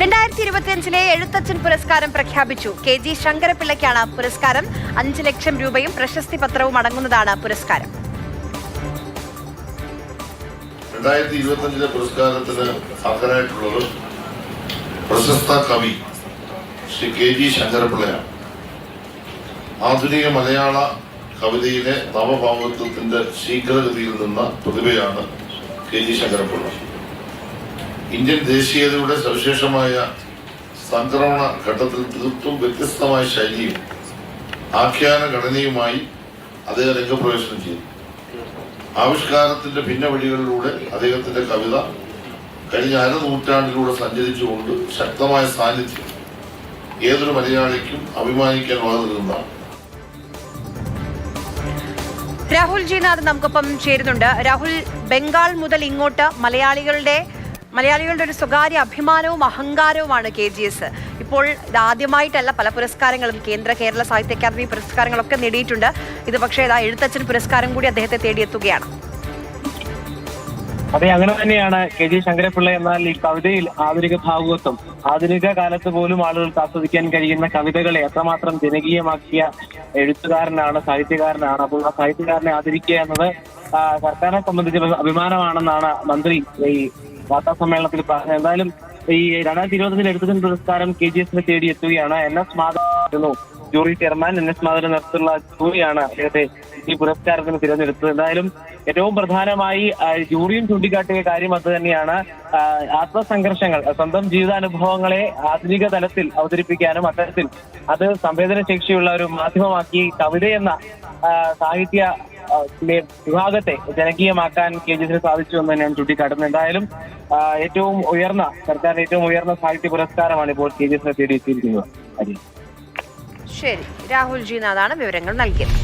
2025 എഴുത്തച്ഛൻ പുരസ്കാരം പ്രഖ്യാപിച്ചു. KG ശങ്കരപിള്ളയ്ക്കാണ് പുരസ്കാരം. 5 ലക്ഷം രൂപയും പ്രശസ്തി പത്രവും അടങ്ങുന്നതാണ് പുരസ്കാരം. 2025 പുരസ്കാരത്തിന് അർഹനായിട്ടുള്ളത് പ്രശസ്ത കവി ശ്രീ KG ശങ്കരപിള്ളയാണ്. ആധുനിക മലയാള കവിതയിലെ നവഭാവത്വത്തിന്റെ ശീഘ്രഗതിയിൽ നിന്ന പ്രതിഭയാണ് KG ശങ്കരപിള്ള. ഇന്ത്യൻ ദേശീയതയുടെ സവിശേഷമായ സംക്രമണ ഘട്ടത്തിൽ തീർത്തും വ്യത്യസ്തമായ ശൈലിയും ആഖ്യാന ഘടനയുമായി അദ്ദേഹം രംഗപ്രവേശനം ചെയ്തു. ആവിഷ്കാരത്തിന്റെ ഭിന്ന വഴികളിലൂടെ അദ്ദേഹത്തിന്റെ കവിത കഴിഞ്ഞ അരനൂറ്റാണ്ടിലൂടെ സഞ്ചരിച്ചുകൊണ്ട് ശക്തമായ സാന്നിധ്യം ഏതൊരു മലയാളിക്കും അഭിമാനിക്കാൻ വളർന്നിരുന്നതാണ്. രാഹുൽ ജിനാഥ് നമുക്കൊപ്പം ചേരുന്നുണ്ട്. രാഹുൽ, ബംഗാൾ മുതൽ ഇങ്ങോട്ട് മലയാളികളുടെ ഒരു സ്വകാര്യ അഭിമാനവും അഹങ്കാരവുമാണ് KGS. ഇപ്പോൾ ഇതാദ്യമായിട്ടല്ല, പല പുരസ്കാരങ്ങളും കേരള സാഹിത്യ അക്കാദമി പുരസ്കാരങ്ങളൊക്കെ നേടിയിട്ടുണ്ട്. ഇത് പക്ഷേ എഴുത്തച്ഛൻ പുരസ്കാരം കൂടി അദ്ദേഹത്തെ തേടിയെത്തുകയാണ്. അതെ, അങ്ങനെ തന്നെയാണ്. KG ശങ്കരപിള്ള എന്നാൽ ഈ കവിതയിൽ ആധുനിക ഭാവുകത്വം, ആധുനിക കാലത്ത് പോലും ആളുകൾക്ക് ആസ്വദിക്കാൻ കഴിയുന്ന കവിതകളെ അത്രമാത്രം ജനകീയമാക്കിയ എഴുത്തുകാരനാണ്, സാഹിത്യകാരനാണ്. അപ്പോൾ ആ സാഹിത്യകാരനെ ആദരിക്കുക എന്നത് സർക്കാരിനെ സംബന്ധിച്ച് അഭിമാനമാണെന്നാണ് മന്ത്രി ഈ വാർത്താ സമ്മേളനത്തിൽ പറഞ്ഞത്. എന്തായാലും ഈ 2025 എഴുത്തച്ഛൻ പുരസ്കാരം KGSനെ തേടിയെത്തുകയാണ്. NS മാധവനായിരുന്നു ജൂറി ചെയർമാൻ. NS മാധവന്റെ നേതൃത്വത്തിലുള്ള ജൂറിയാണ് അദ്ദേഹത്തെ ഈ പുരസ്കാരത്തിന് തിരഞ്ഞെടുത്തത്. എന്തായാലും ഏറ്റവും പ്രധാനമായി ജൂറിയും ചൂണ്ടിക്കാട്ടിയ കാര്യം അത് തന്നെയാണ്. ആത്മസംഘർഷങ്ങൾ, സ്വന്തം ജീവിതാനുഭവങ്ങളെ ആധുനിക തലത്തിൽ അവതരിപ്പിക്കാനും അത്തരത്തിൽ അത് സംവേദനശേഷിയുള്ള ഒരു മാധ്യമമാക്കി കവിതയെന്ന സാഹിത്യ വിഭാഗത്തെ ജനകീയമാക്കാൻ KGSന് സാധിച്ചു എന്ന് തന്നെയാണ് ചൂണ്ടിക്കാട്ടുന്നത്. എന്തായാലും സർക്കാരിന്റെ ഏറ്റവും ഉയർന്ന സാഹിത്യ പുരസ്കാരമാണ് ഇപ്പോൾ KGSനെ തേടിയെത്തിയിരിക്കുന്നത്. ശരി, രാഹുൽ ജിനാഥാണ് വിവരങ്ങൾ നൽകിയത്.